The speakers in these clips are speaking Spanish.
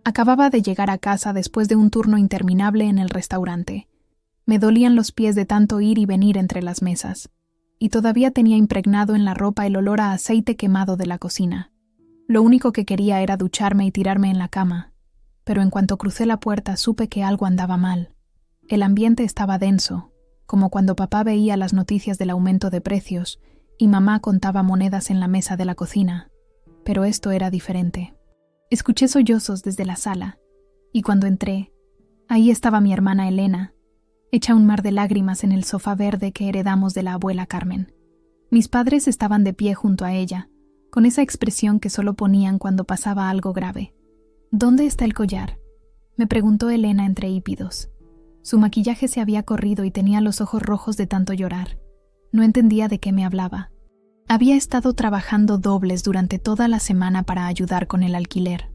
Acababa de llegar a casa después de un turno interminable en el restaurante. Me dolían los pies de tanto ir y venir entre las mesas, y todavía tenía impregnado en la ropa el olor a aceite quemado de la cocina. Lo único que quería era ducharme y tirarme en la cama, pero en cuanto crucé la puerta supe que algo andaba mal. El ambiente estaba denso, como cuando papá veía las noticias del aumento de precios y mamá contaba monedas en la mesa de la cocina, pero esto era diferente. Escuché sollozos desde la sala, y cuando entré, ahí estaba mi hermana Elena, hecha un mar de lágrimas en el sofá verde que heredamos de la abuela Carmen. Mis padres estaban de pie junto a ella, con esa expresión que solo ponían cuando pasaba algo grave. ¿Dónde está el collar?, me preguntó Elena entre hípidos. Su maquillaje se había corrido y tenía los ojos rojos de tanto llorar. No entendía de qué me hablaba. Había estado trabajando dobles durante toda la semana para ayudar con el alquiler.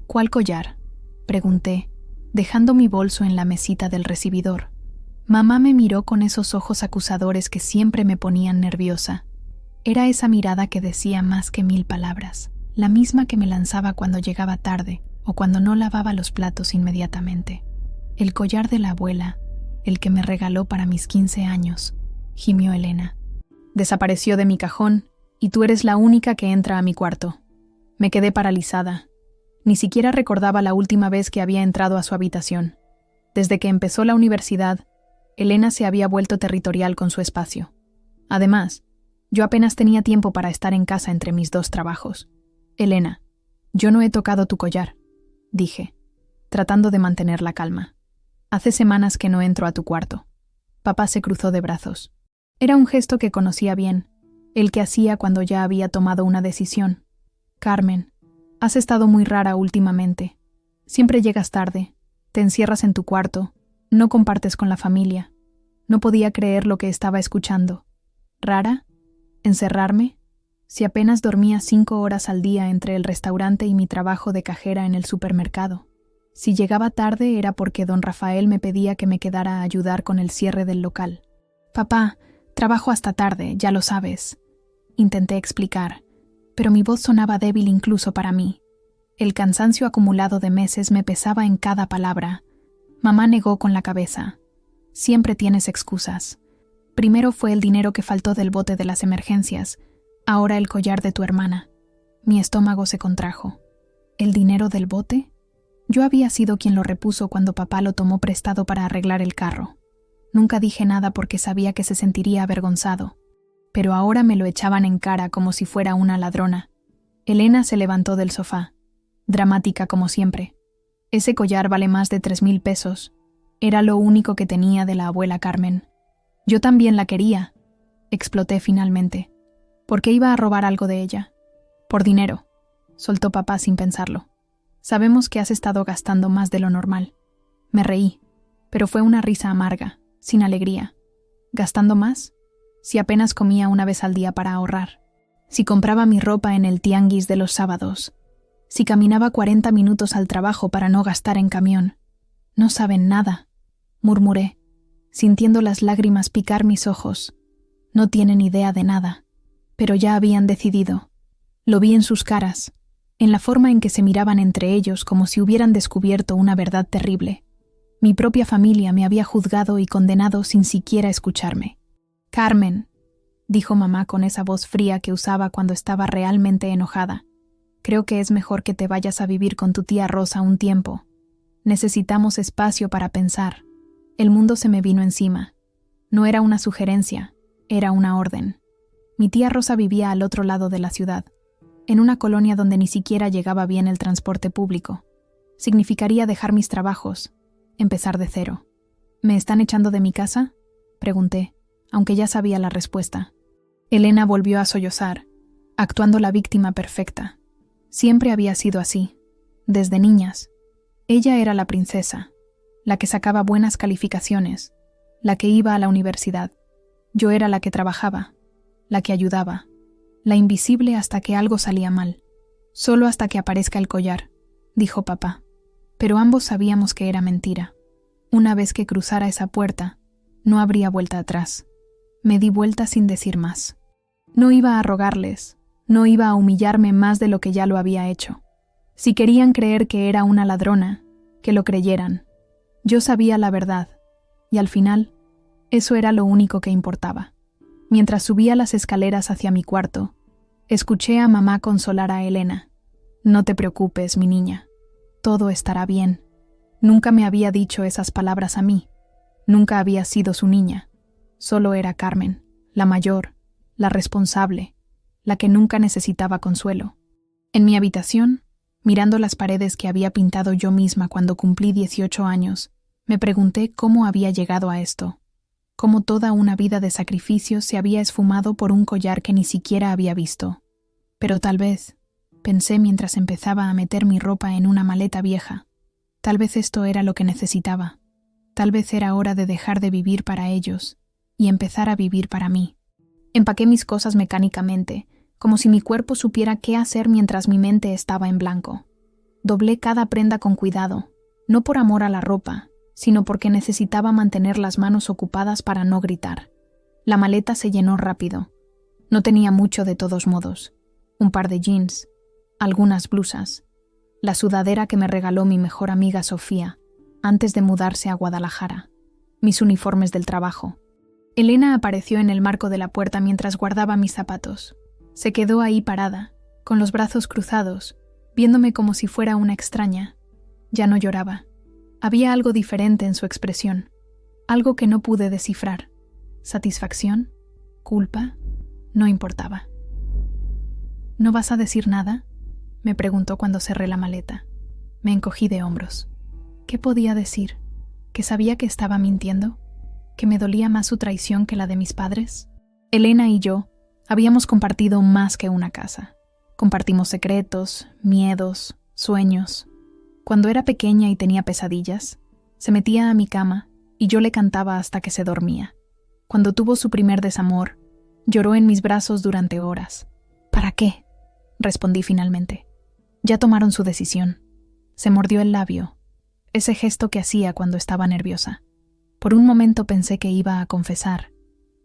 ¿Cuál collar?, pregunté, dejando mi bolso en la mesita del recibidor. Mamá me miró con esos ojos acusadores que siempre me ponían nerviosa. Era esa mirada que decía más que 1000 palabras, la misma que me lanzaba cuando llegaba tarde o cuando no lavaba los platos inmediatamente. El collar de la abuela, el que me regaló para mis 15 años, gimió Elena. Desapareció de mi cajón y tú eres la única que entra a mi cuarto. Me quedé paralizada. Ni siquiera recordaba la última vez que había entrado a su habitación. Desde que empezó la universidad, Elena se había vuelto territorial con su espacio. Además, yo apenas tenía tiempo para estar en casa entre mis 2 trabajos. Elena, yo no he tocado tu collar, dije, tratando de mantener la calma. Hace semanas que no entro a tu cuarto. Papá se cruzó de brazos. Era un gesto que conocía bien, el que hacía cuando ya había tomado una decisión. Carmen, has estado muy rara últimamente. Siempre llegas tarde, te encierras en tu cuarto, no compartes con la familia. No podía creer lo que estaba escuchando. ¿Rara? ¿Encerrarme? Si apenas dormía 5 horas al día entre el restaurante y mi trabajo de cajera en el supermercado. Si llegaba tarde era porque don Rafael me pedía que me quedara a ayudar con el cierre del local. Papá, trabajo hasta tarde, ya lo sabes. Intenté explicar, pero mi voz sonaba débil incluso para mí. El cansancio acumulado de meses me pesaba en cada palabra. Mamá negó con la cabeza. Siempre tienes excusas. Primero fue el dinero que faltó del bote de las emergencias, ahora el collar de tu hermana. Mi estómago se contrajo. ¿El dinero del bote? Yo había sido quien lo repuso cuando papá lo tomó prestado para arreglar el carro. Nunca dije nada porque sabía que se sentiría avergonzado, pero ahora me lo echaban en cara como si fuera una ladrona. Elena se levantó del sofá, dramática como siempre. Ese collar vale más de 3,000 pesos. Era lo único que tenía de la abuela Carmen. Yo también la quería, exploté finalmente. ¿Por qué iba a robar algo de ella? Por dinero, soltó papá sin pensarlo. Sabemos que has estado gastando más de lo normal. Me reí, pero fue una risa amarga, sin alegría. ¿Gastando más? Si apenas comía una vez al día para ahorrar. Si compraba mi ropa en el tianguis de los sábados. Si caminaba 40 minutos al trabajo para no gastar en camión. No saben nada, murmuré, sintiendo las lágrimas picar mis ojos. No tienen idea de nada, pero ya habían decidido. Lo vi en sus caras, en la forma en que se miraban entre ellos como si hubieran descubierto una verdad terrible. Mi propia familia me había juzgado y condenado sin siquiera escucharme. Carmen, dijo mamá con esa voz fría que usaba cuando estaba realmente enojada. Creo que es mejor que te vayas a vivir con tu tía Rosa un tiempo. Necesitamos espacio para pensar. El mundo se me vino encima. No era una sugerencia, era una orden. Mi tía Rosa vivía al otro lado de la ciudad, en una colonia donde ni siquiera llegaba bien el transporte público. Significaría dejar mis trabajos, empezar de cero. ¿Me están echando de mi casa?, pregunté, aunque ya sabía la respuesta. Elena volvió a sollozar, actuando la víctima perfecta. Siempre había sido así, desde niñas. Ella era la princesa, la que sacaba buenas calificaciones, la que iba a la universidad. Yo era la que trabajaba, la que ayudaba, la invisible hasta que algo salía mal. Solo hasta que aparezca el collar, dijo papá. Pero ambos sabíamos que era mentira. Una vez que cruzara esa puerta, no habría vuelta atrás. Me di vuelta sin decir más. No iba a rogarles, no iba a humillarme más de lo que ya lo había hecho. Si querían creer que era una ladrona, que lo creyeran. Yo sabía la verdad, y al final, eso era lo único que importaba. Mientras subía las escaleras hacia mi cuarto, escuché a mamá consolar a Elena. No te preocupes, mi niña. Todo estará bien. Nunca me había dicho esas palabras a mí. Nunca había sido su niña. Solo era Carmen, la mayor, la responsable, la que nunca necesitaba consuelo. En mi habitación, mirando las paredes que había pintado yo misma cuando cumplí 18 años, me pregunté cómo había llegado a esto. Cómo toda una vida de sacrificios se había esfumado por un collar que ni siquiera había visto. Pero tal vez, pensé mientras empezaba a meter mi ropa en una maleta vieja, tal vez esto era lo que necesitaba. Tal vez era hora de dejar de vivir para ellos y empezar a vivir para mí. Empaqué mis cosas mecánicamente, como si mi cuerpo supiera qué hacer mientras mi mente estaba en blanco. Doblé cada prenda con cuidado, no por amor a la ropa, sino porque necesitaba mantener las manos ocupadas para no gritar. La maleta se llenó rápido. No tenía mucho de todos modos. Un par de jeans, algunas blusas, la sudadera que me regaló mi mejor amiga Sofía, antes de mudarse a Guadalajara, mis uniformes del trabajo. Elena apareció en el marco de la puerta mientras guardaba mis zapatos. Se quedó ahí parada, con los brazos cruzados, viéndome como si fuera una extraña. Ya no lloraba. Había algo diferente en su expresión, algo que no pude descifrar. ¿Satisfacción? ¿Culpa? No importaba. ¿No vas a decir nada?, me preguntó cuando cerré la maleta. Me encogí de hombros. ¿Qué podía decir? ¿Que sabía que estaba mintiendo? ¿Que me dolía más su traición que la de mis padres? Elena y yo habíamos compartido más que una casa. Compartimos secretos, miedos, sueños. Cuando era pequeña y tenía pesadillas, se metía a mi cama y yo le cantaba hasta que se dormía. Cuando tuvo su primer desamor, lloró en mis brazos durante horas. ¿Para qué?, respondí finalmente. Ya tomaron su decisión. Se mordió el labio, ese gesto que hacía cuando estaba nerviosa. Por un momento pensé que iba a confesar,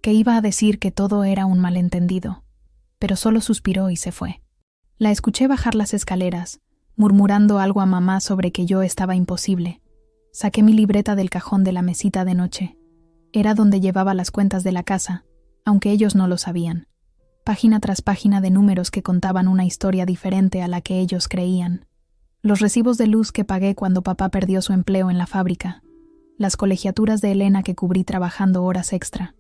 que iba a decir que todo era un malentendido, pero solo suspiró y se fue. La escuché bajar las escaleras, murmurando algo a mamá sobre que yo estaba imposible. Saqué mi libreta del cajón de la mesita de noche. Era donde llevaba las cuentas de la casa, aunque ellos no lo sabían. Página tras página de números que contaban una historia diferente a la que ellos creían. Los recibos de luz que pagué cuando papá perdió su empleo en la fábrica. Las colegiaturas de Elena que cubrí trabajando horas extra.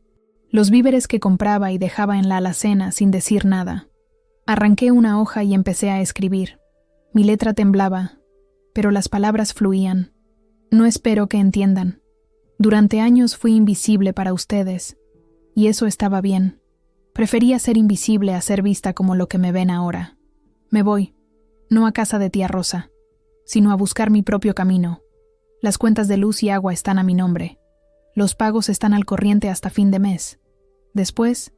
Los víveres que compraba y dejaba en la alacena sin decir nada. Arranqué una hoja y empecé a escribir. Mi letra temblaba, pero las palabras fluían. No espero que entiendan. Durante años fui invisible para ustedes, y eso estaba bien. Prefería ser invisible a ser vista como lo que me ven ahora. Me voy, no a casa de tía Rosa, sino a buscar mi propio camino. Las cuentas de luz y agua están a mi nombre. Los pagos están al corriente hasta fin de mes. Después,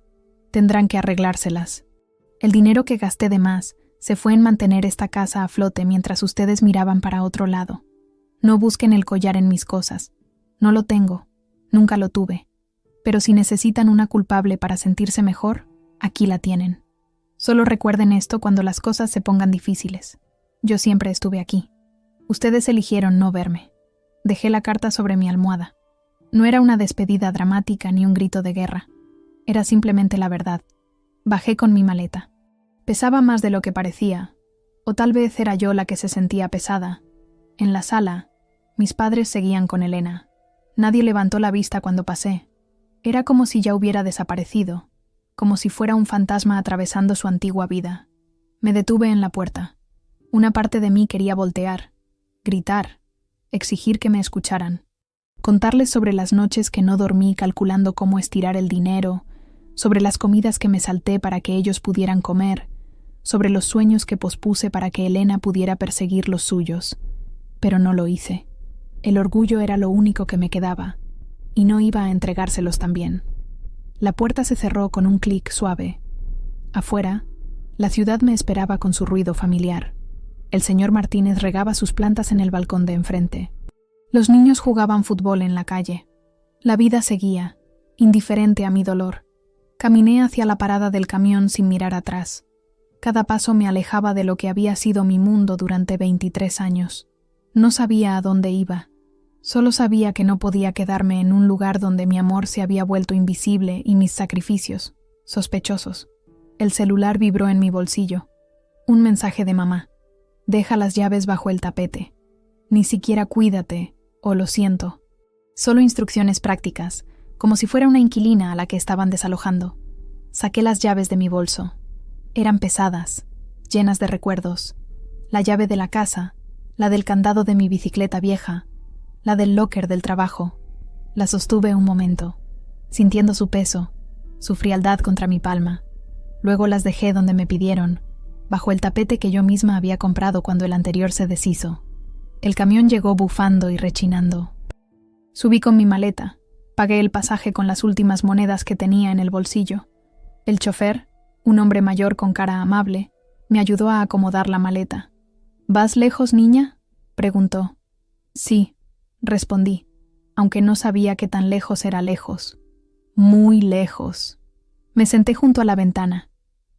tendrán que arreglárselas. El dinero que gasté de más se fue en mantener esta casa a flote mientras ustedes miraban para otro lado. No busquen el collar en mis cosas. No lo tengo, nunca lo tuve. Pero si necesitan una culpable para sentirse mejor, aquí la tienen. Solo recuerden esto cuando las cosas se pongan difíciles. Yo siempre estuve aquí. Ustedes eligieron no verme. Dejé la carta sobre mi almohada. No era una despedida dramática ni un grito de guerra. Era simplemente la verdad. Bajé con mi maleta. Pesaba más de lo que parecía, o tal vez era yo la que se sentía pesada. En la sala, mis padres seguían con Elena. Nadie levantó la vista cuando pasé. Era como si ya hubiera desaparecido, como si fuera un fantasma atravesando su antigua vida. Me detuve en la puerta. Una parte de mí quería voltear, gritar, exigir que me escucharan, contarles sobre las noches que no dormí calculando cómo estirar el dinero, sobre las comidas que me salté para que ellos pudieran comer, sobre los sueños que pospuse para que Elena pudiera perseguir los suyos. Pero no lo hice. El orgullo era lo único que me quedaba, y no iba a entregárselos también. La puerta se cerró con un clic suave. Afuera, la ciudad me esperaba con su ruido familiar. El señor Martínez regaba sus plantas en el balcón de enfrente. Los niños jugaban fútbol en la calle. La vida seguía, indiferente a mi dolor. Caminé hacia la parada del camión sin mirar atrás. Cada paso me alejaba de lo que había sido mi mundo durante 23 años. No sabía a dónde iba. Solo sabía que no podía quedarme en un lugar donde mi amor se había vuelto invisible y mis sacrificios, sospechosos. El celular vibró en mi bolsillo. Un mensaje de mamá. Deja las llaves bajo el tapete. Ni siquiera cuídate, o lo siento. Solo instrucciones prácticas, como si fuera una inquilina a la que estaban desalojando. Saqué las llaves de mi bolso. Eran pesadas, llenas de recuerdos. La llave de la casa, la del candado de mi bicicleta vieja, la del locker del trabajo. La sostuve un momento, sintiendo su peso, su frialdad contra mi palma. Luego las dejé donde me pidieron, bajo el tapete que yo misma había comprado cuando el anterior se deshizo. El camión llegó bufando y rechinando. Subí con mi maleta, pagué el pasaje con las últimas monedas que tenía en el bolsillo. El chofer, un hombre mayor con cara amable, me ayudó a acomodar la maleta. ¿Vas lejos, niña?, preguntó. Sí, respondí, aunque no sabía qué tan lejos era lejos. Muy lejos. Me senté junto a la ventana.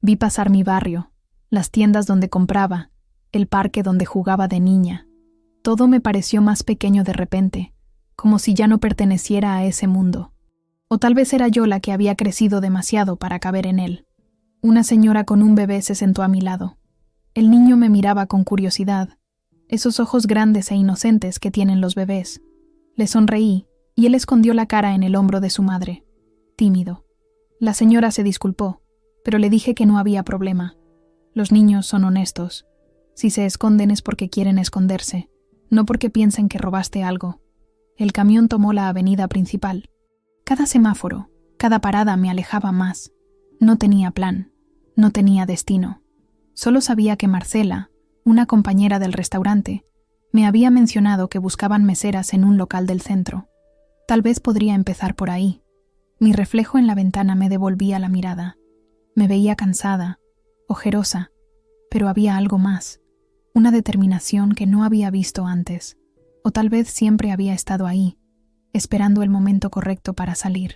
Vi pasar mi barrio, las tiendas donde compraba, el parque donde jugaba de niña. Todo me pareció más pequeño de repente, como si ya no perteneciera a ese mundo. O tal vez era yo la que había crecido demasiado para caber en él. Una señora con un bebé se sentó a mi lado. El niño me miraba con curiosidad, esos ojos grandes e inocentes que tienen los bebés. Le sonreí, y él escondió la cara en el hombro de su madre, tímido. La señora se disculpó, pero le dije que no había problema. Los niños son honestos. Si se esconden es porque quieren esconderse, no porque piensen que robaste algo. El camión tomó la avenida principal. Cada semáforo, cada parada me alejaba más. No tenía plan, no tenía destino. Solo sabía que Marcela, una compañera del restaurante, me había mencionado que buscaban meseras en un local del centro. Tal vez podría empezar por ahí. Mi reflejo en la ventana me devolvía la mirada. Me veía cansada, ojerosa, pero había algo más, una determinación que no había visto antes, o tal vez siempre había estado ahí, esperando el momento correcto para salir.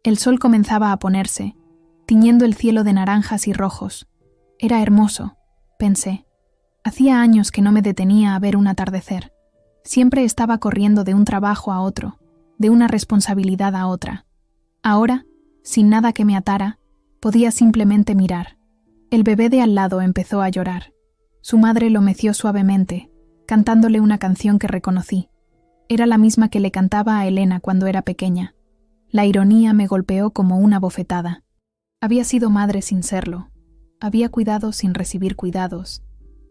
El sol comenzaba a ponerse, tiñendo el cielo de naranjas y rojos. Era hermoso, pensé. Hacía años que no me detenía a ver un atardecer. Siempre estaba corriendo de un trabajo a otro, de una responsabilidad a otra. Ahora, sin nada que me atara, podía simplemente mirar. El bebé de al lado empezó a llorar. Su madre lo meció suavemente, cantándole una canción que reconocí. Era la misma que le cantaba a Elena cuando era pequeña. La ironía me golpeó como una bofetada. Había sido madre sin serlo. Había cuidado sin recibir cuidados.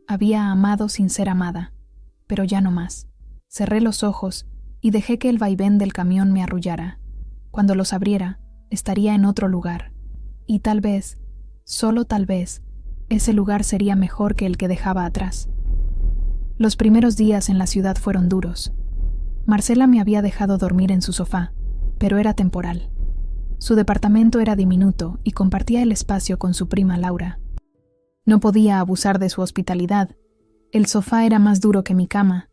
Había amado sin ser amada. Pero ya no más. Cerré los ojos y dejé que el vaivén del camión me arrullara. Cuando los abriera, estaría en otro lugar. Y tal vez, solo tal vez, ese lugar sería mejor que el que dejaba atrás. Los primeros días en la ciudad fueron duros. Marcela me había dejado dormir en su sofá, pero era temporal. Su departamento era diminuto y compartía el espacio con su prima Laura. No podía abusar de su hospitalidad. El sofá era más duro que mi cama,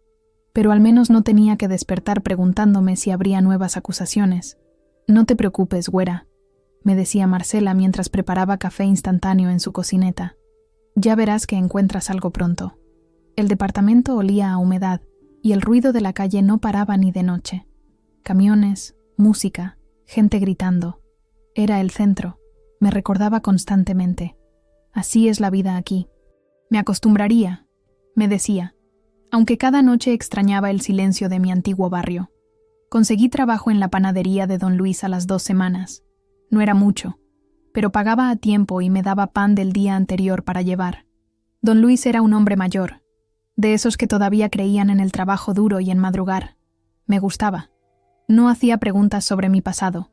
pero al menos no tenía que despertar preguntándome si habría nuevas acusaciones. «No te preocupes, güera», me decía Marcela mientras preparaba café instantáneo en su cocineta. «Ya verás que encuentras algo pronto». El departamento olía a humedad y el ruido de la calle no paraba ni de noche. Camiones, música, gente gritando. Era el centro. Me recordaba constantemente. Así es la vida aquí. Me acostumbraría, me decía, aunque cada noche extrañaba el silencio de mi antiguo barrio. Conseguí trabajo en la panadería de don Luis a las 2 semanas. No era mucho, pero pagaba a tiempo y me daba pan del día anterior para llevar. Don Luis era un hombre mayor, de esos que todavía creían en el trabajo duro y en madrugar. Me gustaba. No hacía preguntas sobre mi pasado.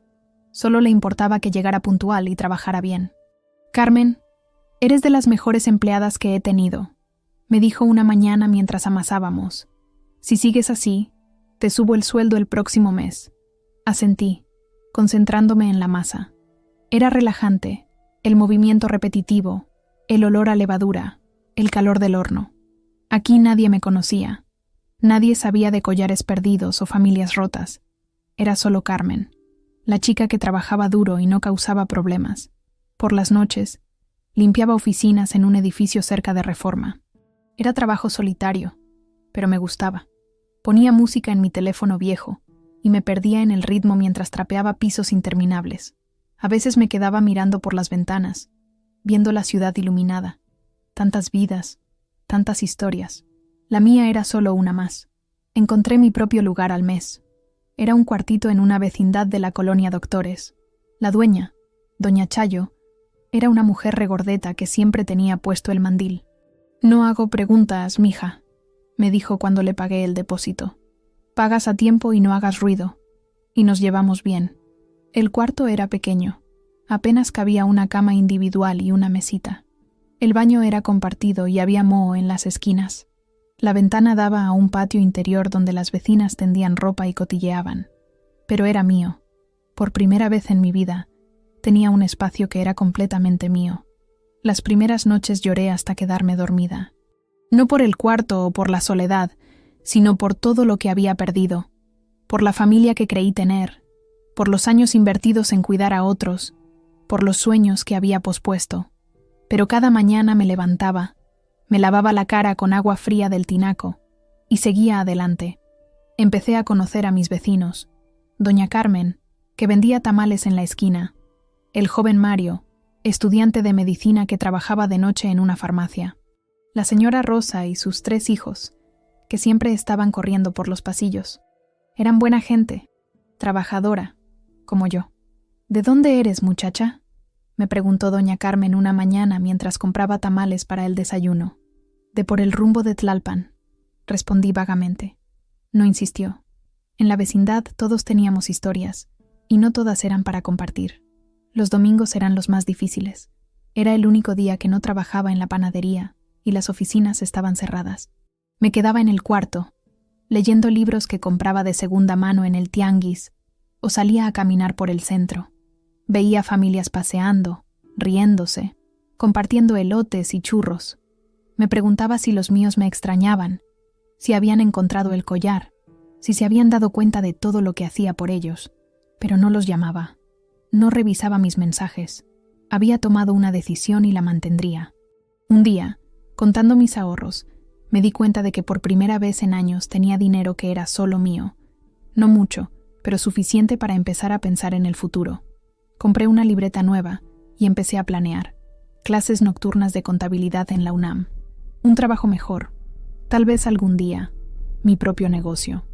Solo le importaba que llegara puntual y trabajara bien. «Carmen, eres de las mejores empleadas que he tenido», me dijo una mañana mientras amasábamos. «Si sigues así, te subo el sueldo el próximo mes». Asentí, concentrándome en la masa. Era relajante, el movimiento repetitivo, el olor a levadura, el calor del horno. Aquí nadie me conocía. Nadie sabía de collares perdidos o familias rotas. Era solo Carmen, la chica que trabajaba duro y no causaba problemas. Por las noches, Limpiaba oficinas en un edificio cerca de Reforma. Era trabajo solitario, pero me gustaba. Ponía música en mi teléfono viejo y me perdía en el ritmo mientras trapeaba pisos interminables. A veces me quedaba mirando por las ventanas, viendo la ciudad iluminada. Tantas vidas, tantas historias. La mía era solo una más. Encontré mi propio lugar al mes. Era un cuartito en una vecindad de la colonia Doctores. La dueña, doña Chayo, era una mujer regordeta que siempre tenía puesto el mandil. «No hago preguntas, mija», me dijo cuando le pagué el depósito. «Pagas a tiempo y no hagas ruido». Y nos llevamos bien. El cuarto era pequeño. Apenas cabía una cama individual y una mesita. El baño era compartido y había moho en las esquinas. La ventana daba a un patio interior donde las vecinas tendían ropa y cotilleaban. Pero era mío. Por primera vez en mi vida, tenía un espacio que era completamente mío. Las primeras noches lloré hasta quedarme dormida. No por el cuarto o por la soledad, sino por todo lo que había perdido. Por la familia que creí tener, por los años invertidos en cuidar a otros, por los sueños que había pospuesto. Pero cada mañana me levantaba, me lavaba la cara con agua fría del tinaco y seguía adelante. Empecé a conocer a mis vecinos. Doña Carmen, que vendía tamales en la esquina. El joven Mario, estudiante de medicina que trabajaba de noche en una farmacia. La señora Rosa y sus 3 hijos, que siempre estaban corriendo por los pasillos. Eran buena gente, trabajadora, como yo. «¿De dónde eres, muchacha?», me preguntó doña Carmen una mañana mientras compraba tamales para el desayuno. «De por el rumbo de Tlalpan», respondí vagamente. No insistió. En la vecindad todos teníamos historias, y no todas eran para compartir. Los domingos eran los más difíciles. Era el único día que no trabajaba en la panadería, y las oficinas estaban cerradas. Me quedaba en el cuarto, leyendo libros que compraba de segunda mano en el tianguis, o salía a caminar por el centro. Veía familias paseando, riéndose, compartiendo elotes y churros. Me preguntaba si los míos me extrañaban, si habían encontrado el collar, si se habían dado cuenta de todo lo que hacía por ellos. Pero no los llamaba. No revisaba mis mensajes. Había tomado una decisión y la mantendría. Un día, contando mis ahorros, me di cuenta de que por primera vez en años tenía dinero que era solo mío. No mucho, pero suficiente para empezar a pensar en el futuro. Compré una libreta nueva y empecé a planear. Clases nocturnas de contabilidad en la UNAM. Un trabajo mejor. Tal vez algún día. Mi propio negocio.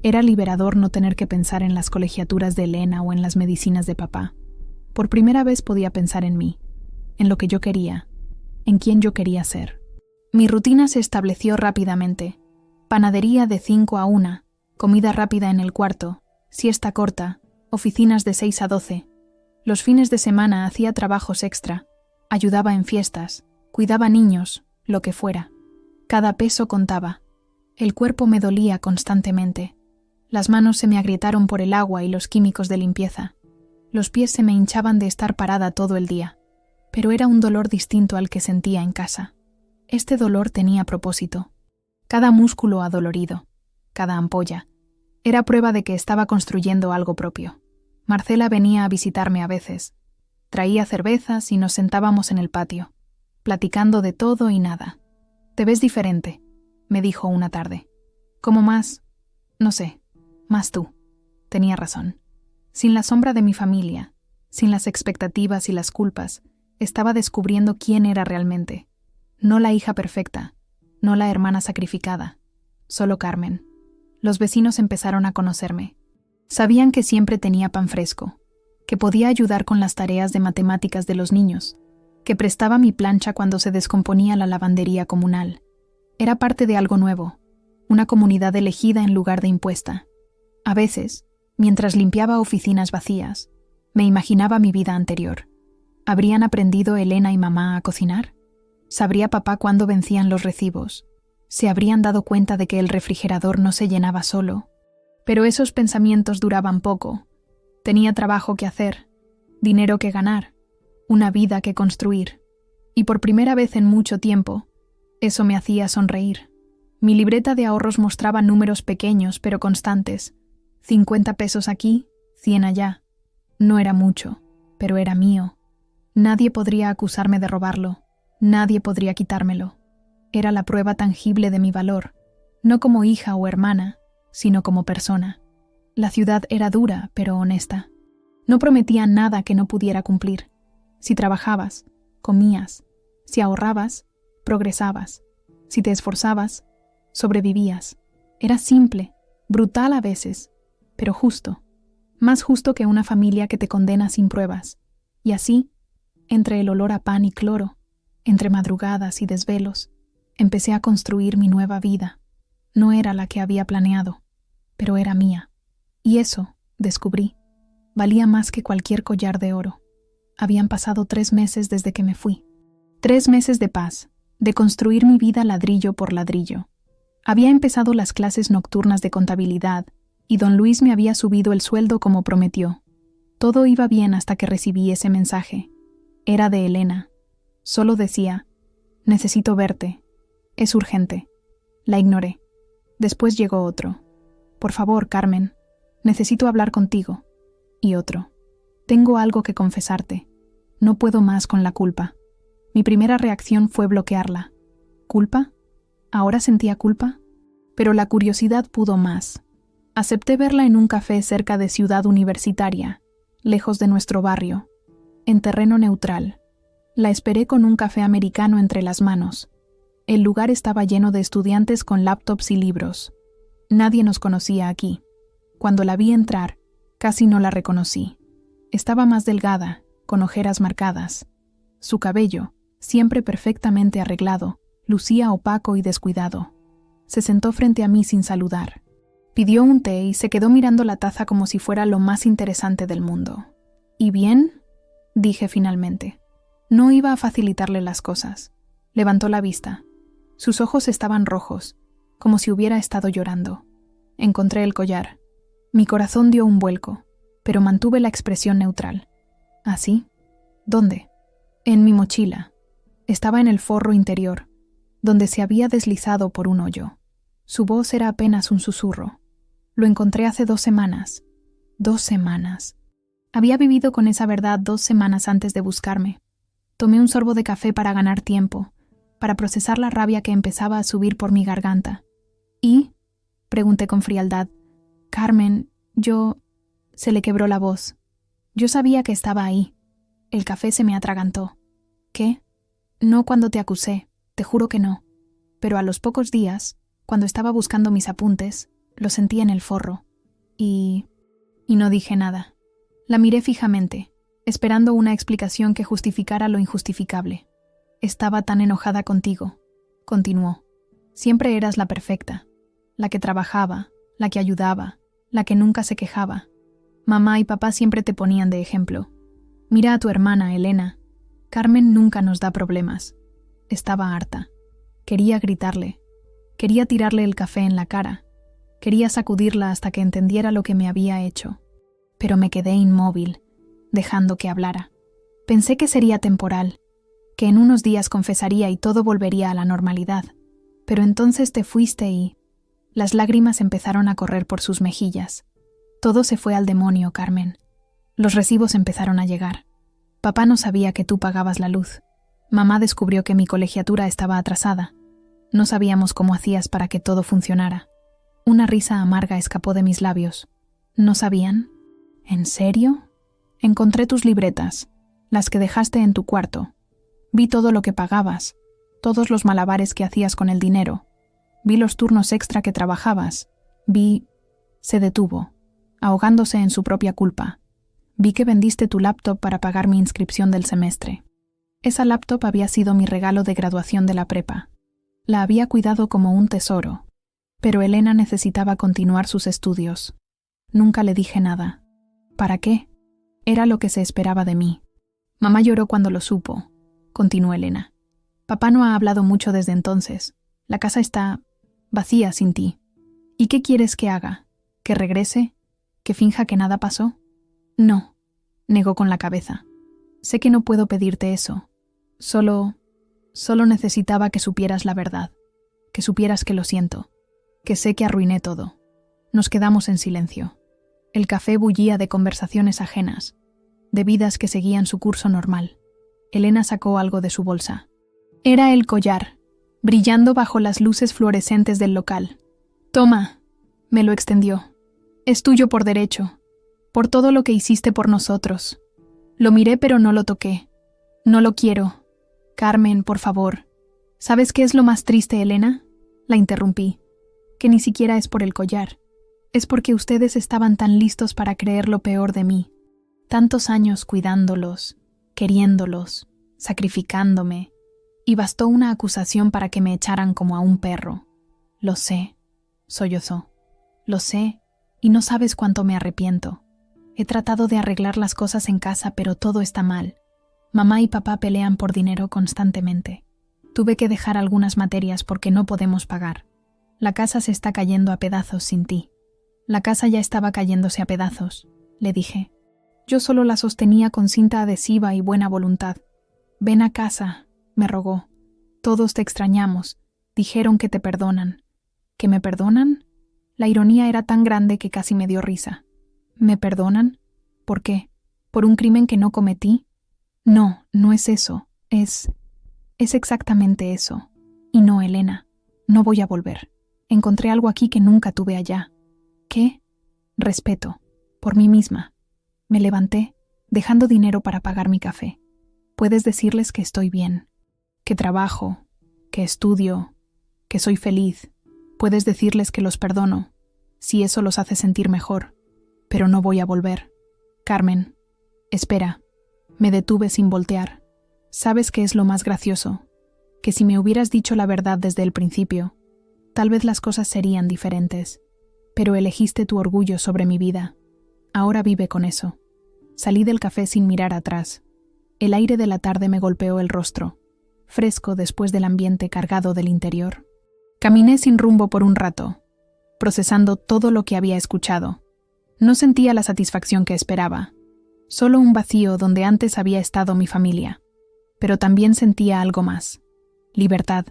Era liberador no tener que pensar en las colegiaturas de Elena o en las medicinas de papá. Por primera vez podía pensar en mí, en lo que yo quería, en quién yo quería ser. Mi rutina se estableció rápidamente. Panadería de 5 a 1, comida rápida en el cuarto, siesta corta, oficinas de 6 a 12. Los fines de semana hacía trabajos extra, ayudaba en fiestas, cuidaba niños, lo que fuera. Cada peso contaba. El cuerpo me dolía constantemente. Las manos se me agrietaron por el agua y los químicos de limpieza. Los pies se me hinchaban de estar parada todo el día. Pero era un dolor distinto al que sentía en casa. Este dolor tenía propósito. Cada músculo adolorido, cada ampolla, era prueba de que estaba construyendo algo propio. Marcela venía a visitarme a veces. Traía cervezas y nos sentábamos en el patio, platicando de todo y nada. «Te ves diferente», me dijo una tarde. «Como más, no sé, más tú». Tenía razón. Sin la sombra de mi familia, sin las expectativas y las culpas, estaba descubriendo quién era realmente. No la hija perfecta, no la hermana sacrificada, solo Carmen. Los vecinos empezaron a conocerme. Sabían que siempre tenía pan fresco, que podía ayudar con las tareas de matemáticas de los niños, que prestaba mi plancha cuando se descomponía la lavandería comunal. Era parte de algo nuevo, una comunidad elegida en lugar de impuesta. A veces, mientras limpiaba oficinas vacías, me imaginaba mi vida anterior. ¿Habrían aprendido Elena y mamá a cocinar? ¿Sabría papá cuándo vencían los recibos? ¿Se habrían dado cuenta de que el refrigerador no se llenaba solo? Pero esos pensamientos duraban poco. Tenía trabajo que hacer, dinero que ganar, una vida que construir. Y por primera vez en mucho tiempo, eso me hacía sonreír. Mi libreta de ahorros mostraba números pequeños pero constantes. 50 pesos aquí, 100 allá. No era mucho, pero era mío. Nadie podría acusarme de robarlo, nadie podría quitármelo. Era la prueba tangible de mi valor, no como hija o hermana, sino como persona. La ciudad era dura, pero honesta. No prometía nada que no pudiera cumplir. Si trabajabas, comías. Si ahorrabas, progresabas. Si te esforzabas, sobrevivías. Era simple, brutal a veces, pero justo. Más justo que una familia que te condena sin pruebas. Y así, entre el olor a pan y cloro, entre madrugadas y desvelos, empecé a construir mi nueva vida. No era la que había planeado, pero era mía. Y eso, descubrí, valía más que cualquier collar de oro. Habían pasado 3 meses desde que me fui. 3 meses de paz, de construir mi vida ladrillo por ladrillo. Había empezado las clases nocturnas de contabilidad y don Luis me había subido el sueldo como prometió. Todo iba bien hasta que recibí ese mensaje. Era de Elena. Solo decía, necesito verte. Es urgente. La ignoré. Después llegó otro. Por favor, Carmen, necesito hablar contigo. Y otro. Tengo algo que confesarte. No puedo más con la culpa. Mi primera reacción fue bloquearla. ¿Culpa? ¿Ahora sentía culpa? Pero la curiosidad pudo más. Acepté verla en un café cerca de Ciudad Universitaria, lejos de nuestro barrio, en terreno neutral. La esperé con un café americano entre las manos. El lugar estaba lleno de estudiantes con laptops y libros. Nadie nos conocía aquí. Cuando la vi entrar, casi no la reconocí. Estaba más delgada, con ojeras marcadas. Su cabello, siempre perfectamente arreglado, lucía opaco y descuidado. Se sentó frente a mí sin saludar. Pidió un té y se quedó mirando la taza como si fuera lo más interesante del mundo. ¿Y bien?, dije finalmente. No iba a facilitarle las cosas. Levantó la vista. Sus ojos estaban rojos, como si hubiera estado llorando. Encontré el collar. Mi corazón dio un vuelco, pero mantuve la expresión neutral. ¿Así? ¿Dónde? En mi mochila. Estaba en el forro interior, donde se había deslizado por un hoyo. Su voz era apenas un susurro. Lo encontré hace 2 semanas. 2 semanas. Había vivido con esa verdad 2 semanas antes de buscarme. Tomé un sorbo de café para ganar tiempo, para procesar la rabia que empezaba a subir por mi garganta. ¿Y? Pregunté con frialdad. Carmen, yo... Se le quebró la voz. Yo sabía que estaba ahí. El café se me atragantó. ¿Qué? No cuando te acusé, te juro que no. Pero a los pocos días, cuando estaba buscando mis apuntes, lo sentí en el forro. Y no dije nada. La miré fijamente, esperando una explicación que justificara lo injustificable. Estaba tan enojada contigo, continuó. Siempre eras la perfecta, la que trabajaba, la que ayudaba, la que nunca se quejaba. Mamá y papá siempre te ponían de ejemplo. Mira a tu hermana, Elena. Carmen nunca nos da problemas. Estaba harta. Quería gritarle. Quería tirarle el café en la cara. Quería sacudirla hasta que entendiera lo que me había hecho. Pero me quedé inmóvil, dejando que hablara. Pensé que sería temporal, que en unos días confesaría y todo volvería a la normalidad. Pero entonces te fuiste y... Las lágrimas empezaron a correr por sus mejillas. Todo se fue al demonio, Carmen. Los recibos empezaron a llegar. Papá no sabía que tú pagabas la luz. Mamá descubrió que mi colegiatura estaba atrasada. No sabíamos cómo hacías para que todo funcionara. Una risa amarga escapó de mis labios. ¿No sabían? ¿En serio? Encontré tus libretas, las que dejaste en tu cuarto. Vi todo lo que pagabas, todos los malabares que hacías con el dinero. Vi los turnos extra que trabajabas. Vi... Se detuvo, ahogándose en su propia culpa. Vi que vendiste tu laptop para pagar mi inscripción del semestre. Esa laptop había sido mi regalo de graduación de la prepa. La había cuidado como un tesoro. Pero Elena necesitaba continuar sus estudios. Nunca le dije nada. ¿Para qué? Era lo que se esperaba de mí. Mamá lloró cuando lo supo, continuó Elena. Papá no ha hablado mucho desde entonces. La casa está vacía sin ti. ¿Y qué quieres que haga? ¿Que regrese? ¿Que finja que nada pasó? No, negó con la cabeza. Sé que no puedo pedirte eso. Solo necesitaba que supieras la verdad. Que supieras que lo siento. Que sé que arruiné todo. Nos quedamos en silencio. El café bullía de conversaciones ajenas, de vidas que seguían su curso normal. Elena sacó algo de su bolsa. Era el collar, brillando bajo las luces fluorescentes del local. «Toma», me lo extendió. «Es tuyo por derecho, por todo lo que hiciste por nosotros». Lo miré pero no lo toqué. «No lo quiero. Carmen, por favor». «¿Sabes qué es lo más triste, Elena?», la interrumpí. «Que ni siquiera es por el collar. Es porque ustedes estaban tan listos para creer lo peor de mí. Tantos años cuidándolos, queriéndolos, sacrificándome, y bastó una acusación para que me echaran como a un perro. Lo sé», sollozó. «Lo sé, y no sabes cuánto me arrepiento. He tratado de arreglar las cosas en casa, pero todo está mal. Mamá y papá pelean por dinero constantemente. Tuve que dejar algunas materias porque no podemos pagar. La casa se está cayendo a pedazos sin ti». «La casa ya estaba cayéndose a pedazos», le dije. «Yo solo la sostenía con cinta adhesiva y buena voluntad». «Ven a casa», me rogó. «Todos te extrañamos. Dijeron que te perdonan». ¿Que me perdonan? La ironía era tan grande que casi me dio risa. ¿Me perdonan? ¿Por qué? ¿Por un crimen que no cometí? No, no es eso. Es exactamente eso. Y no, Elena, no voy a volver. Encontré algo aquí que nunca tuve allá». «¿Qué?» «Respeto. Por mí misma». Me levanté, dejando dinero para pagar mi café. «Puedes decirles que estoy bien, que trabajo, que estudio, que soy feliz. Puedes decirles que los perdono, si eso los hace sentir mejor. Pero no voy a volver. Carmen, espera». Me detuve sin voltear. «¿Sabes qué es lo más gracioso? Que si me hubieras dicho la verdad desde el principio, tal vez las cosas serían diferentes. Pero elegiste tu orgullo sobre mi vida. Ahora vive con eso». Salí del café sin mirar atrás. El aire de la tarde me golpeó el rostro, fresco después del ambiente cargado del interior. Caminé sin rumbo por un rato, procesando todo lo que había escuchado. No sentía la satisfacción que esperaba, solo un vacío donde antes había estado mi familia. Pero también sentía algo más: libertad.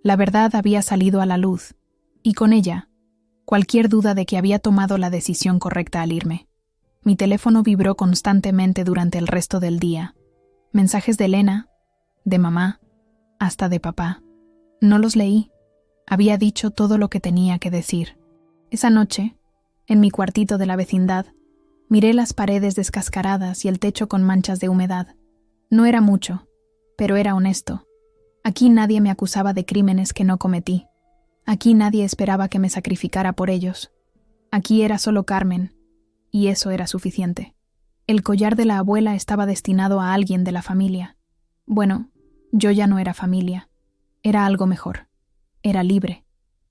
La verdad había salido a la luz, y con ella, cualquier duda de que había tomado la decisión correcta al irme. Mi teléfono vibró constantemente durante el resto del día. Mensajes de Elena, de mamá, hasta de papá. No los leí. Había dicho todo lo que tenía que decir. Esa noche, en mi cuartito de la vecindad, miré las paredes descascaradas y el techo con manchas de humedad. No era mucho, pero era honesto. Aquí nadie me acusaba de crímenes que no cometí. Aquí nadie esperaba que me sacrificara por ellos. Aquí era solo Carmen, y eso era suficiente. El collar de la abuela estaba destinado a alguien de la familia. Bueno, yo ya no era familia. Era algo mejor. Era libre.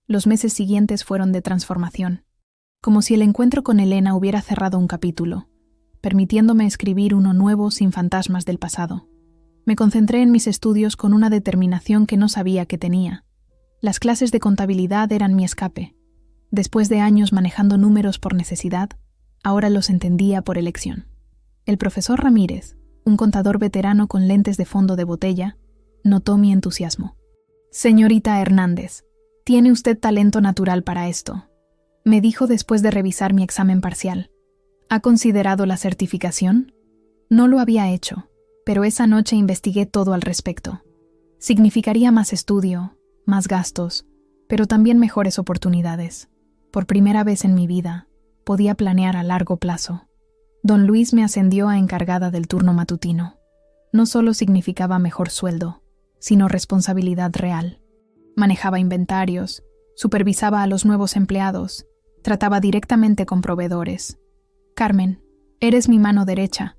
Los meses siguientes fueron de transformación. Como si el encuentro con Elena hubiera cerrado un capítulo, permitiéndome escribir uno nuevo sin fantasmas del pasado. Me concentré en mis estudios con una determinación que no sabía que tenía. Las clases de contabilidad eran mi escape. Después de años manejando números por necesidad, ahora los entendía por elección. El profesor Ramírez, un contador veterano con lentes de fondo de botella, notó mi entusiasmo. «Señorita Hernández, tiene usted talento natural para esto», me dijo después de revisar mi examen parcial. «¿Ha considerado la certificación?». No lo había hecho, pero esa noche investigué todo al respecto. Significaría más estudio, más gastos, pero también mejores oportunidades. Por primera vez en mi vida, podía planear a largo plazo. Don Luis me ascendió a encargada del turno matutino. No solo significaba mejor sueldo, sino responsabilidad real. Manejaba inventarios, supervisaba a los nuevos empleados, trataba directamente con proveedores. «Carmen, eres mi mano derecha»,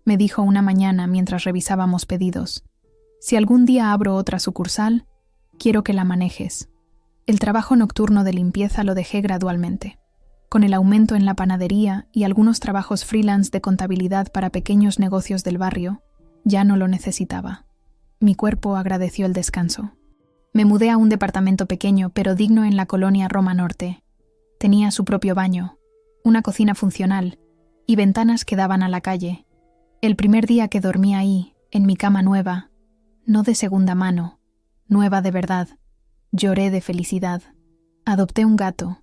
me dijo una mañana mientras revisábamos pedidos. «Si algún día abro otra sucursal, quiero que la manejes». El trabajo nocturno de limpieza lo dejé gradualmente. Con el aumento en la panadería y algunos trabajos freelance de contabilidad para pequeños negocios del barrio, ya no lo necesitaba. Mi cuerpo agradeció el descanso. Me mudé a un departamento pequeño pero digno en la colonia Roma Norte. Tenía su propio baño, una cocina funcional y ventanas que daban a la calle. El primer día que dormí ahí, en mi cama nueva, no de segunda mano, nueva de verdad, lloré de felicidad. Adopté un gato.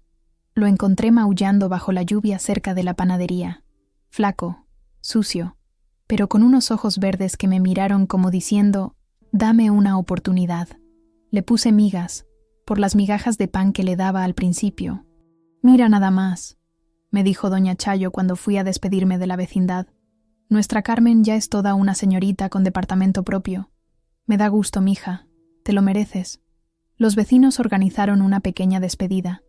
Lo encontré maullando bajo la lluvia cerca de la panadería. Flaco, sucio, pero con unos ojos verdes que me miraron como diciendo, «Dame una oportunidad». Le puse migas, por las migajas de pan que le daba al principio. «Mira nada más», me dijo doña Chayo cuando fui a despedirme de la vecindad. «Nuestra Carmen ya es toda una señorita con departamento propio. Me da gusto, mija, te lo mereces». Los vecinos organizaron una pequeña despedida.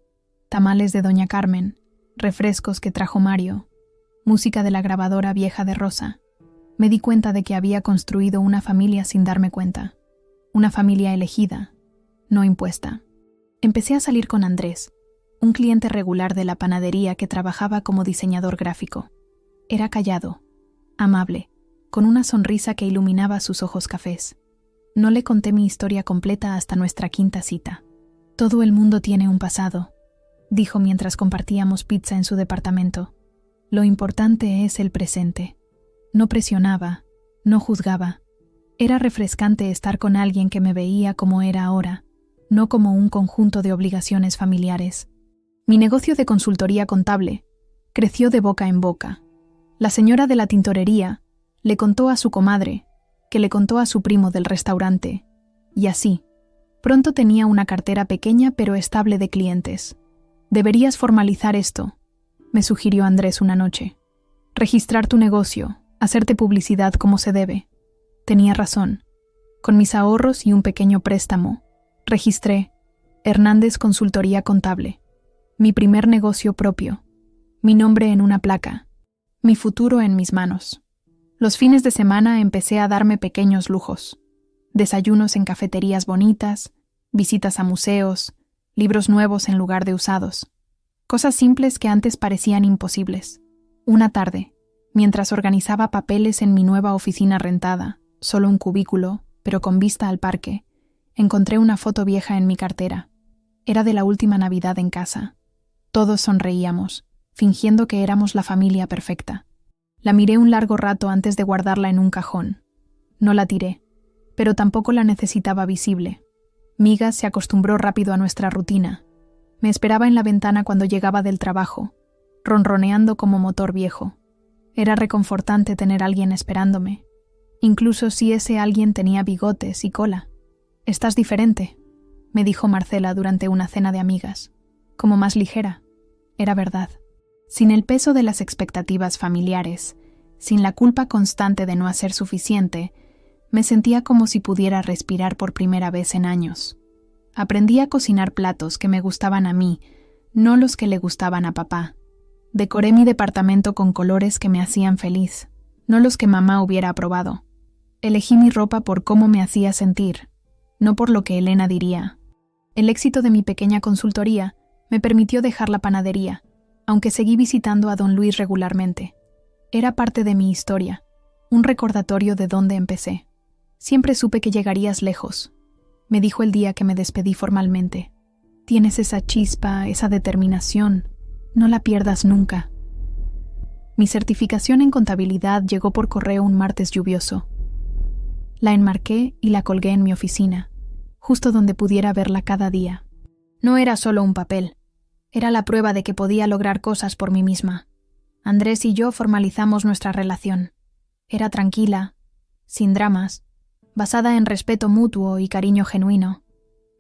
Tamales de doña Carmen, refrescos que trajo Mario, música de la grabadora vieja de Rosa. Me di cuenta de que había construido una familia sin darme cuenta. Una familia elegida, no impuesta. Empecé a salir con Andrés, un cliente regular de la panadería que trabajaba como diseñador gráfico. Era callado, amable, con una sonrisa que iluminaba sus ojos cafés. No le conté mi historia completa hasta nuestra quinta cita. «Todo el mundo tiene un pasado», dijo mientras compartíamos pizza en su departamento. «Lo importante es el presente». No presionaba, no juzgaba. Era refrescante estar con alguien que me veía como era ahora, no como un conjunto de obligaciones familiares. Mi negocio de consultoría contable creció de boca en boca. La señora de la tintorería le contó a su comadre, que le contó a su primo del restaurante, y así. Pronto tenía una cartera pequeña pero estable de clientes. «Deberías formalizar esto», me sugirió Andrés una noche. «Registrar tu negocio, hacerte publicidad como se debe». Tenía razón. Con mis ahorros y un pequeño préstamo, registré Hernández Consultoría Contable, mi primer negocio propio, mi nombre en una placa, mi futuro en mis manos. Los fines de semana empecé a darme pequeños lujos, desayunos en cafeterías bonitas, visitas a museos, libros nuevos en lugar de usados. Cosas simples que antes parecían imposibles. Una tarde, mientras organizaba papeles en mi nueva oficina rentada, solo un cubículo, pero con vista al parque, encontré una foto vieja en mi cartera. Era de la última Navidad en casa. Todos sonreíamos, fingiendo que éramos la familia perfecta. La miré un largo rato antes de guardarla en un cajón. No la tiré, pero tampoco la necesitaba visible. Migas se acostumbró rápido a nuestra rutina. Me esperaba en la ventana cuando llegaba del trabajo, ronroneando como motor viejo. Era reconfortante tener a alguien esperándome, incluso si ese alguien tenía bigotes y cola. «Estás diferente», me dijo Marcela durante una cena de amigas, como más ligera. Era verdad. Sin el peso de las expectativas familiares, sin la culpa constante de no hacer suficiente, me sentía como si pudiera respirar por primera vez en años. Aprendí a cocinar platos que me gustaban a mí, no los que le gustaban a papá. Decoré mi departamento con colores que me hacían feliz, no los que mamá hubiera aprobado. Elegí mi ropa por cómo me hacía sentir, no por lo que Elena diría. El éxito de mi pequeña consultoría me permitió dejar la panadería, aunque seguí visitando a don Luis regularmente. Era parte de mi historia, un recordatorio de dónde empecé. «Siempre supe que llegarías lejos», me dijo el día que me despedí formalmente. «Tienes esa chispa, esa determinación. No la pierdas nunca». Mi certificación en contabilidad llegó por correo un martes lluvioso. La enmarqué y la colgué en mi oficina, justo donde pudiera verla cada día. No era solo un papel. Era la prueba de que podía lograr cosas por mí misma. Andrés y yo formalizamos nuestra relación. Era tranquila, sin dramas, basada en respeto mutuo y cariño genuino.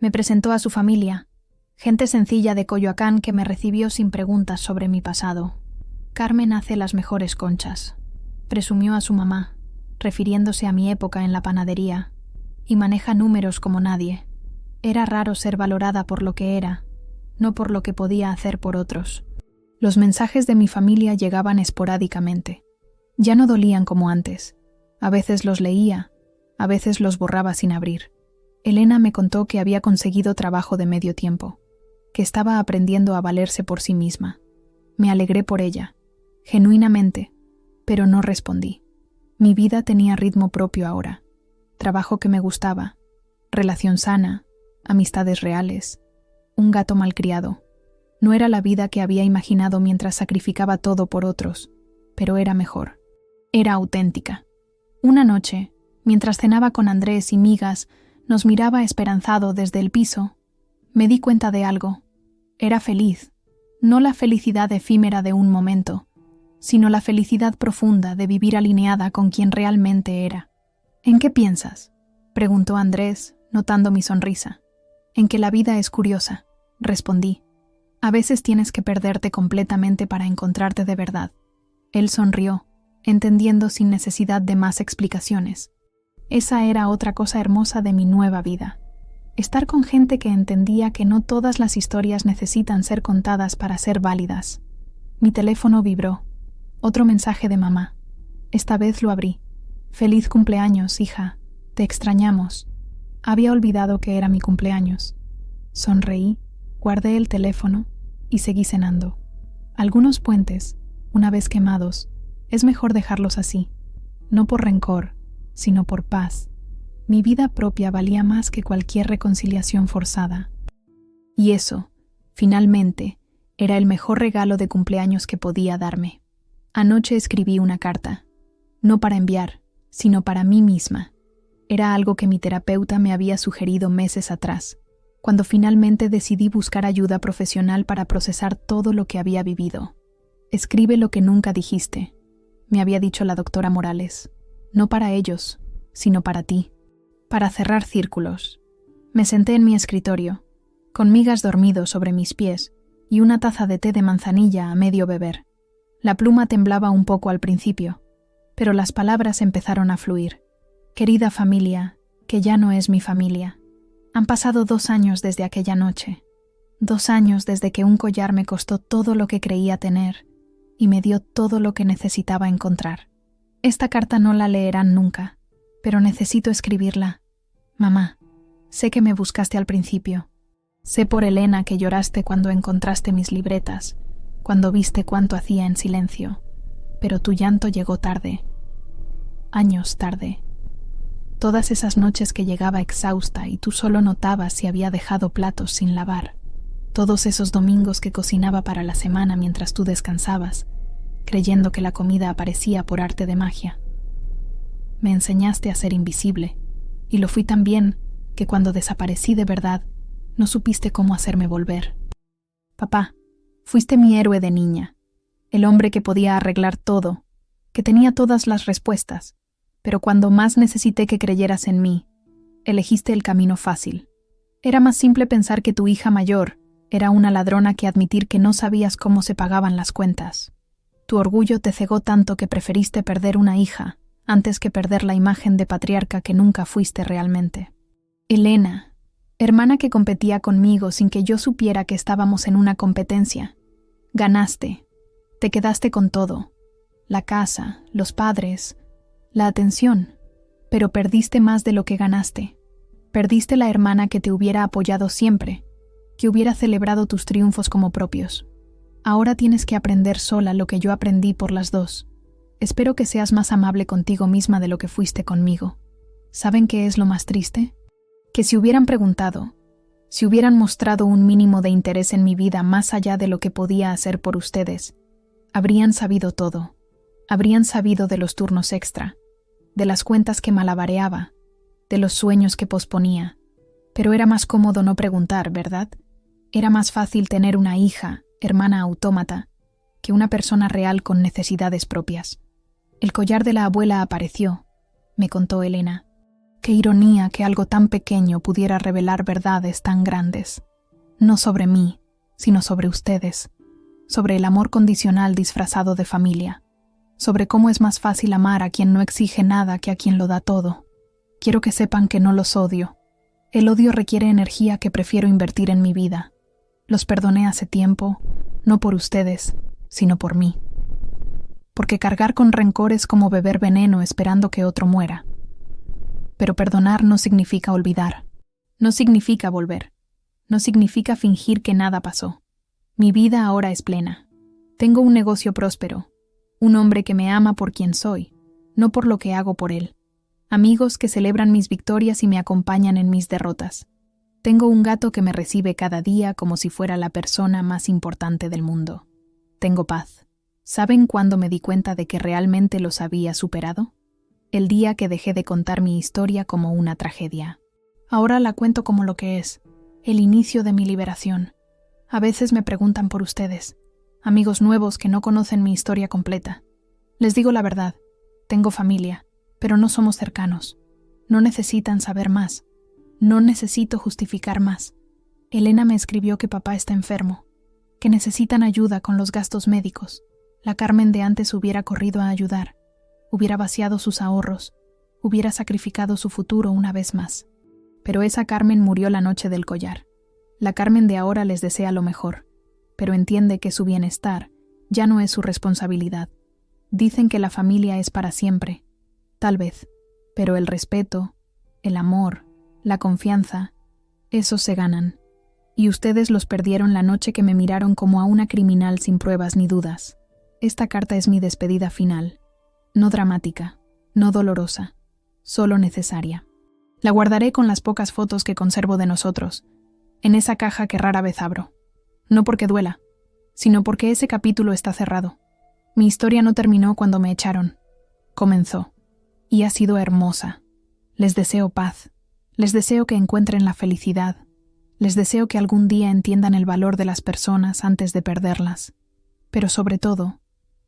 Me presentó a su familia, gente sencilla de Coyoacán que me recibió sin preguntas sobre mi pasado. «Carmen hace las mejores conchas», presumió a su mamá, refiriéndose a mi época en la panadería, «y maneja números como nadie». Era raro ser valorada por lo que era, no por lo que podía hacer por otros. Los mensajes de mi familia llegaban esporádicamente. Ya no dolían como antes. A veces los leía, a veces los borraba sin abrir. Elena me contó que había conseguido trabajo de medio tiempo, que estaba aprendiendo a valerse por sí misma. Me alegré por ella, genuinamente, pero no respondí. Mi vida tenía ritmo propio ahora. Trabajo que me gustaba, relación sana, amistades reales, un gato malcriado. No era la vida que había imaginado mientras sacrificaba todo por otros, pero era mejor. Era auténtica. Una noche, mientras cenaba con Andrés y Migas, nos miraba esperanzado desde el piso. Me di cuenta de algo. Era feliz, no la felicidad efímera de un momento, sino la felicidad profunda de vivir alineada con quien realmente era. ¿En qué piensas?, preguntó Andrés, notando mi sonrisa. En que la vida es curiosa, respondí. A veces tienes que perderte completamente para encontrarte de verdad. Él sonrió, entendiendo sin necesidad de más explicaciones. Esa era otra cosa hermosa de mi nueva vida. Estar con gente que entendía que no todas las historias necesitan ser contadas para ser válidas. Mi teléfono vibró. Otro mensaje de mamá. Esta vez lo abrí. Feliz cumpleaños, hija. Te extrañamos. Había olvidado que era mi cumpleaños. Sonreí, guardé el teléfono y seguí cenando. Algunos puentes, una vez quemados, es mejor dejarlos así, no por rencor, sino por paz. Mi vida propia valía más que cualquier reconciliación forzada. Y eso, finalmente, era el mejor regalo de cumpleaños que podía darme. Anoche escribí una carta, no para enviar, sino para mí misma. Era algo que mi terapeuta me había sugerido meses atrás, cuando finalmente decidí buscar ayuda profesional para procesar todo lo que había vivido. Escribe lo que nunca dijiste, me había dicho la doctora Morales. No para ellos, sino para ti. Para cerrar círculos. Me senté en mi escritorio, con migas dormido sobre mis pies y una taza de té de manzanilla a medio beber. La pluma temblaba un poco al principio, pero las palabras empezaron a fluir. Querida familia, que ya no es mi familia. Han pasado 2 años desde aquella noche. 2 años desde que un collar me costó todo lo que creía tener y me dio todo lo que necesitaba encontrar. Esta carta no la leerán nunca, pero necesito escribirla. Mamá, sé que me buscaste al principio. Sé por Elena que lloraste cuando encontraste mis libretas, cuando viste cuánto hacía en silencio, pero tu llanto llegó tarde. Años tarde. Todas esas noches que llegaba exhausta y tú solo notabas si había dejado platos sin lavar. Todos esos domingos que cocinaba para la semana mientras tú descansabas, creyendo que la comida aparecía por arte de magia. Me enseñaste a ser invisible, y lo fui tan bien que cuando desaparecí de verdad, no supiste cómo hacerme volver. Papá, fuiste mi héroe de niña, el hombre que podía arreglar todo, que tenía todas las respuestas, pero cuando más necesité que creyeras en mí, elegiste el camino fácil. Era más simple pensar que tu hija mayor era una ladrona que admitir que no sabías cómo se pagaban las cuentas. Tu orgullo te cegó tanto que preferiste perder una hija antes que perder la imagen de patriarca que nunca fuiste realmente. Elena, hermana que competía conmigo sin que yo supiera que estábamos en una competencia. Ganaste. Te quedaste con todo. La casa, los padres, la atención. Pero perdiste más de lo que ganaste. Perdiste la hermana que te hubiera apoyado siempre, que hubiera celebrado tus triunfos como propios. Ahora tienes que aprender sola lo que yo aprendí por las dos. Espero que seas más amable contigo misma de lo que fuiste conmigo. ¿Saben qué es lo más triste? Que si hubieran preguntado, si hubieran mostrado un mínimo de interés en mi vida más allá de lo que podía hacer por ustedes, habrían sabido todo. Habrían sabido de los turnos extra, de las cuentas que malabareaba, de los sueños que posponía. Pero era más cómodo no preguntar, ¿verdad? Era más fácil tener una hija, hermana autómata, que una persona real con necesidades propias. El collar de la abuela apareció, me contó Elena. Qué ironía que algo tan pequeño pudiera revelar verdades tan grandes. No sobre mí, sino sobre ustedes. Sobre el amor condicional disfrazado de familia. Sobre cómo es más fácil amar a quien no exige nada que a quien lo da todo. Quiero que sepan que no los odio. El odio requiere energía que prefiero invertir en mi vida. Los perdoné hace tiempo, no por ustedes, sino por mí. Porque cargar con rencor es como beber veneno esperando que otro muera. Pero perdonar no significa olvidar. No significa volver. No significa fingir que nada pasó. Mi vida ahora es plena. Tengo un negocio próspero. Un hombre que me ama por quien soy, no por lo que hago por él. Amigos que celebran mis victorias y me acompañan en mis derrotas. Tengo un gato que me recibe cada día como si fuera la persona más importante del mundo. Tengo paz. ¿Saben cuándo me di cuenta de que realmente los había superado? El día que dejé de contar mi historia como una tragedia. Ahora la cuento como lo que es, el inicio de mi liberación. A veces me preguntan por ustedes. amigos nuevos que no conocen mi historia completa. Les digo la verdad, tengo familia, pero no somos cercanos. No necesitan saber más. No necesito justificar más. Elena me escribió que papá está enfermo, que necesitan ayuda con los gastos médicos. La Carmen de antes hubiera corrido a ayudar, hubiera vaciado sus ahorros, hubiera sacrificado su futuro una vez más. Pero esa Carmen murió la noche del collar. La Carmen de ahora les desea lo mejor, pero entiende que su bienestar ya no es su responsabilidad. Dicen que la familia es para siempre. Tal vez, pero el respeto, el amor, la confianza, esos se ganan. Y ustedes los perdieron la noche que me miraron como a una criminal sin pruebas ni dudas. Esta carta es mi despedida final. No dramática, no dolorosa, solo necesaria. La guardaré con las pocas fotos que conservo de nosotros, en esa caja que rara vez abro. No porque duela, sino porque ese capítulo está cerrado. Mi historia no terminó cuando me echaron. Comenzó. Y ha sido hermosa. Les deseo paz. Les deseo que encuentren la felicidad. Les deseo que algún día entiendan el valor de las personas antes de perderlas. Pero sobre todo,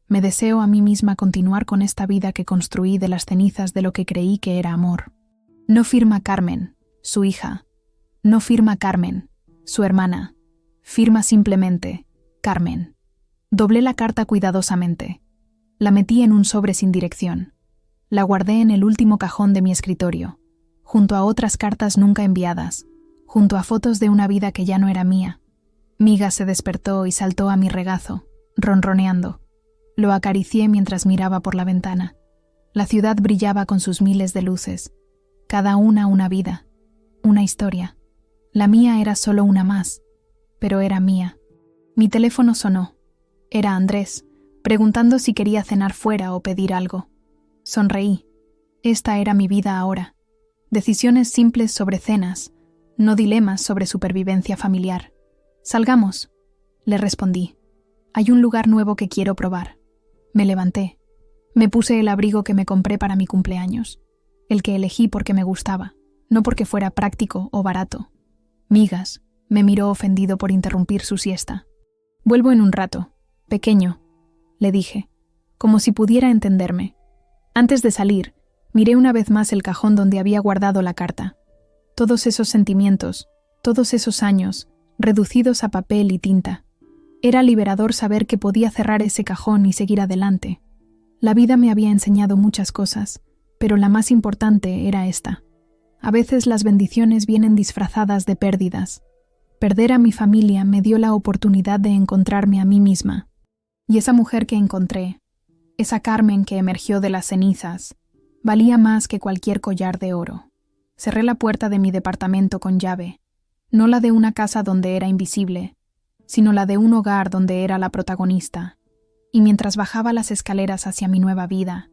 me deseo a mí misma continuar con esta vida que construí de las cenizas de lo que creí que era amor. No firma Carmen, su hija. No firma Carmen, su hermana. Firma simplemente Carmen. Doblé la carta cuidadosamente. La metí en un sobre sin dirección. La guardé en el último cajón de mi escritorio, junto a otras cartas nunca enviadas, junto a fotos de una vida que ya no era mía. Miga se despertó y saltó a mi regazo, ronroneando. Lo acaricié mientras miraba por la ventana. La ciudad brillaba con sus miles de luces, cada una vida, una historia. La mía era solo una más, pero era mía. Mi teléfono sonó. Era Andrés, preguntando si quería cenar fuera o pedir algo. Sonreí. Esta era mi vida ahora. Decisiones simples sobre cenas, no dilemas sobre supervivencia familiar. Salgamos, le respondí. Hay un lugar nuevo que quiero probar. Me levanté. Me puse el abrigo que me compré para mi cumpleaños, el que elegí porque me gustaba, no porque fuera práctico o barato. Migas me miró ofendido por interrumpir su siesta. Vuelvo en un rato, pequeño, le dije, como si pudiera entenderme. Antes de salir, miré una vez más el cajón donde había guardado la carta. Todos esos sentimientos, todos esos años, reducidos a papel y tinta. Era liberador saber que podía cerrar ese cajón y seguir adelante. La vida me había enseñado muchas cosas, pero la más importante era esta. A veces las bendiciones vienen disfrazadas de pérdidas. Perder a mi familia me dio la oportunidad de encontrarme a mí misma. Y esa mujer que encontré, esa Carmen que emergió de las cenizas, valía más que cualquier collar de oro. Cerré la puerta de mi departamento con llave, no la de una casa donde era invisible, sino la de un hogar donde era la protagonista. Y mientras bajaba las escaleras hacia mi nueva vida,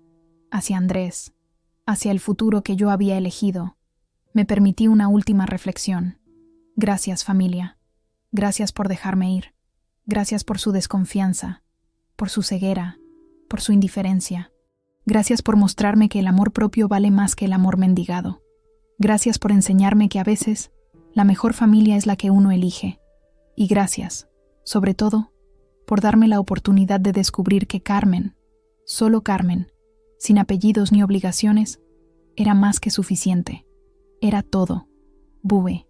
hacia Andrés, hacia el futuro que yo había elegido, me permití una última reflexión. Gracias, familia. Gracias por dejarme ir. Gracias por su desconfianza, por su ceguera, por su indiferencia. Gracias por mostrarme que el amor propio vale más que el amor mendigado. Gracias por enseñarme que a veces la mejor familia es la que uno elige. Y gracias, sobre todo, por darme la oportunidad de descubrir que Carmen, solo Carmen, sin apellidos ni obligaciones, era más que suficiente. Era todo. Bue.